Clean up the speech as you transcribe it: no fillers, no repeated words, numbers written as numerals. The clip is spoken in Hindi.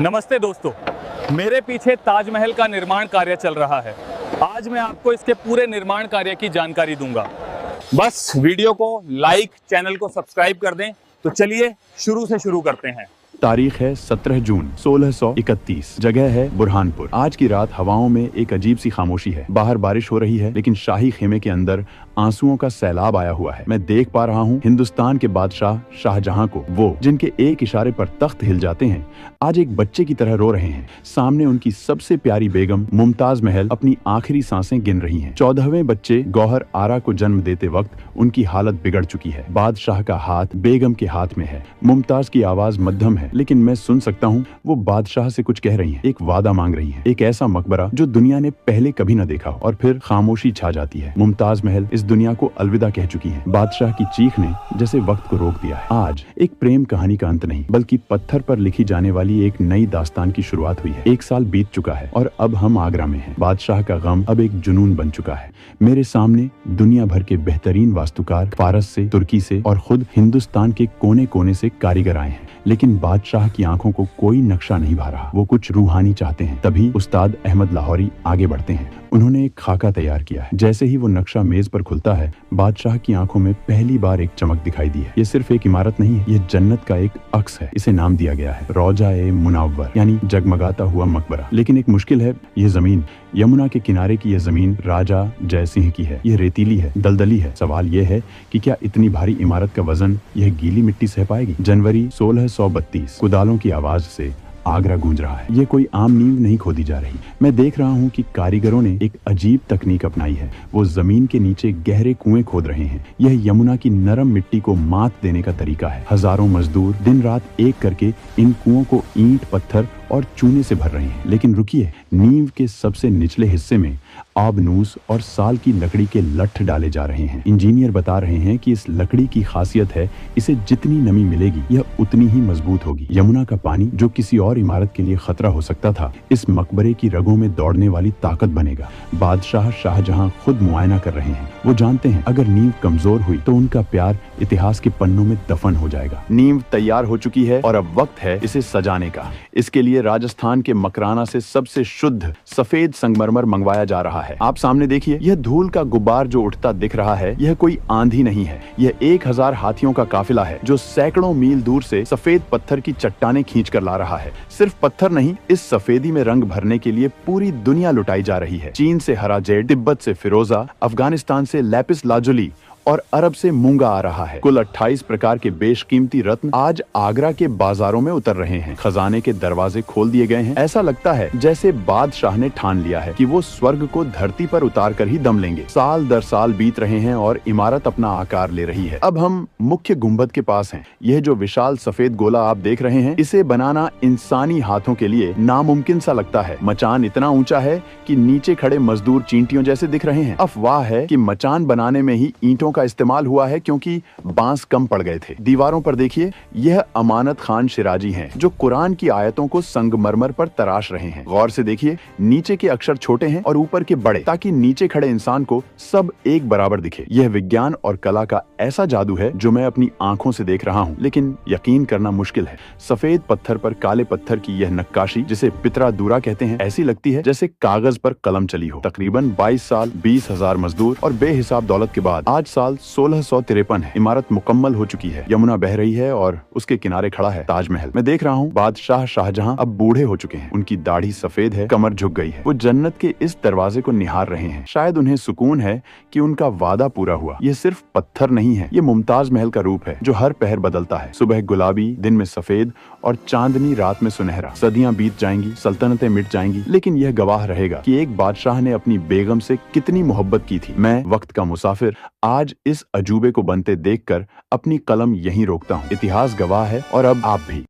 नमस्ते दोस्तों, मेरे पीछे ताजमहल का निर्माण कार्य चल रहा है। आज मैं आपको इसके पूरे निर्माण कार्य की जानकारी दूंगा। बस वीडियो को लाइक, चैनल को सब्सक्राइब कर दें। तो चलिए शुरू से शुरू करते हैं। तारीख है 17 जून 1631। जगह है बुरहानपुर। आज की रात हवाओं में एक अजीब सी खामोशी है। बाहर बारिश हो रही है, लेकिन शाही खेमे के अंदर आंसुओं का सैलाब आया हुआ है। मैं देख पा रहा हूँ हिंदुस्तान के बादशाह शाहजहां को, वो जिनके एक इशारे पर तख्त हिल जाते हैं, आज एक बच्चे की तरह रो रहे हैं। सामने उनकी सबसे प्यारी बेगम मुमताज महल अपनी आखिरी सांसें गिन रही हैं। 14वें बच्चे गौहर आरा को जन्म देते वक्त उनकी हालत बिगड़ चुकी है। बादशाह का हाथ बेगम के हाथ में है। मुमताज की आवाज मध्यम है, लेकिन मैं सुन सकता हूँ वो बादशाह से कुछ कह रही हैं, एक वादा मांग रही हैं, एक ऐसा मकबरा जो दुनिया ने पहले कभी न देखा हो। और फिर खामोशी छा जाती है। मुमताज महल इस दुनिया को अलविदा कह चुकी हैं। बादशाह की चीख ने जैसे वक्त को रोक दिया है। आज एक प्रेम कहानी का अंत नहीं, बल्कि पत्थर पर लिखी जाने वाली एक नई दास्तान की शुरुआत हुई है। 1 साल बीत चुका है और अब हम आगरा में हैं। बादशाह का गम अब एक जुनून बन चुका है। मेरे सामने दुनिया भर के बेहतरीन वास्तुकार फारस से, तुर्की से और खुद हिंदुस्तान के कोने कोने से कारीगर आए हैं, लेकिन बादशाह की आंखों को कोई नक्शा नहीं भा रहा। वो कुछ रूहानी चाहते हैं। तभी उस्ताद अहमद लाहौरी आगे बढ़ते हैं। उन्होंने एक खाका तैयार किया है। जैसे ही वो नक्शा मेज पर खुलता है, बादशाह की आंखों में पहली बार एक चमक दिखाई दी है। ये सिर्फ एक इमारत नहीं है, ये जन्नत का एक अक्स है। इसे नाम दिया गया है रौजा-ए मुनव्वर, यानी जगमगाता हुआ मकबरा। लेकिन एक मुश्किल है, ये जमीन, यमुना के किनारे की यह जमीन राजा जयसिंह की है। ये रेतीली है, दलदली है। सवाल ये है कि क्या इतनी भारी इमारत का वजन यह गीली मिट्टी सह पाएगी? जनवरी 1632। कुदालों की आवाज से आगरा गूंज रहा है। ये कोई आम नींव नहीं खोदी जा रही। मैं देख रहा हूँ कि कारीगरों ने एक अजीब तकनीक अपनाई है। वो जमीन के नीचे गहरे कुएं खोद रहे हैं। यह यमुना की नरम मिट्टी को मात देने का तरीका है। हजारों मजदूर दिन रात एक करके इन कुओं को ईंट, पत्थर और चूने से भर रहे हैं। लेकिन रुकिए, नींव के सबसे निचले हिस्से में आबनूस और साल की लकड़ी के लट्ठ डाले जा रहे हैं। इंजीनियर बता रहे हैं कि इस लकड़ी की खासियत है, इसे जितनी नमी मिलेगी यह उतनी ही मजबूत होगी। यमुना का पानी, जो किसी और इमारत के लिए खतरा हो सकता था, इस मकबरे की रगों में दौड़ने वाली ताकत बनेगा। बादशाह शाहजहां खुद मुआयना कर रहे हैं। वो जानते हैं अगर नींव कमजोर हुई तो उनका प्यार इतिहास के पन्नों में दफन हो जाएगा। नींव तैयार हो चुकी है और अब वक्त है इसे सजाने का। इसके लिए राजस्थान के मकराना से सबसे शुद्ध सफेद संगमरमर मंगवाया जा रहा है। आप सामने देखिए, यह धूल का गुब्बार जो उठता दिख रहा है, यह कोई आंधी नहीं है। यह 1000 हाथियों का काफिला है जो सैकड़ों मील दूर से सफेद पत्थर की चट्टानें खींच कर ला रहा है। सिर्फ पत्थर नहीं, इस सफेदी में रंग भरने के लिए पूरी दुनिया लुटाई जा रही है। चीन से हरा जेड, तिब्बत से फिरोजा, अफगानिस्तान से लैपिस लाजुली और अरब से मूंगा आ रहा है। कुल 28 प्रकार के बेशकीमती रत्न आज आगरा के बाजारों में उतर रहे हैं। खजाने के दरवाजे खोल दिए गए हैं। ऐसा लगता है जैसे बादशाह ने ठान लिया है कि वो स्वर्ग को धरती पर उतार कर ही दम लेंगे। साल दर साल बीत रहे हैं और इमारत अपना आकार ले रही है। अब हम मुख्य गुंबद के पास हैं। यह जो विशाल सफेद गोला आप देख रहे हैं, इसे बनाना इंसानी हाथों के लिए नामुमकिन सा लगता है। मचान इतना ऊंचा है कि नीचे खड़े मजदूर चींटियों जैसे दिख रहे हैं। अफवाह है कि मचान बनाने में ही ईंटों का इस्तेमाल हुआ है, क्योंकि बांस कम पड़ गए थे। दीवारों पर देखिए, यह अमानत खान शिराजी हैं, जो कुरान की आयतों को संगमरमर पर तराश रहे हैं। गौर से देखिए, नीचे के अक्षर छोटे हैं और ऊपर के बड़े, ताकि नीचे खड़े इंसान को सब एक बराबर दिखे। यह विज्ञान और कला का ऐसा जादू है जो मैं अपनी आंखों से देख रहा हूँ, लेकिन यकीन करना मुश्किल है। सफेद पत्थर पर काले पत्थर की यह नक्काशी, जिसे पितरा दूरा कहते हैं, ऐसी लगती है जैसे कागज पर कलम चली हो। तकरीबन 22 साल, 20,000 मजदूर और बेहिसाब दौलत के बाद आज साल 1653 है। इमारत मुकम्मल हो चुकी है। यमुना बह रही है और उसके किनारे खड़ा है ताजमहल। मैं देख रहा हूँ बादशाह शाहजहां अब बूढ़े हो चुके हैं। उनकी दाढ़ी सफेद है, कमर झुक गई है। वो जन्नत के इस दरवाजे को निहार रहे हैं। शायद उन्हें सुकून है कि उनका वादा पूरा हुआ। ये सिर्फ पत्थर नहीं है, ये मुमताज महल का रूप है जो हर पहर बदलता है। सुबह गुलाबी, दिन में सफेद और चांदनी रात में सुनहरा। सदियां बीत जाएंगी, सल्तनतें मिट जाएंगी, लेकिन यह गवाह रहेगा कि एक बादशाह ने अपनी बेगम से कितनी मोहब्बत की थी। मैं, वक्त का मुसाफिर, आज इस अजूबे को बनते देखकर अपनी कलम यहीं रोकता हूँ। इतिहास गवाह है और अब आप भी।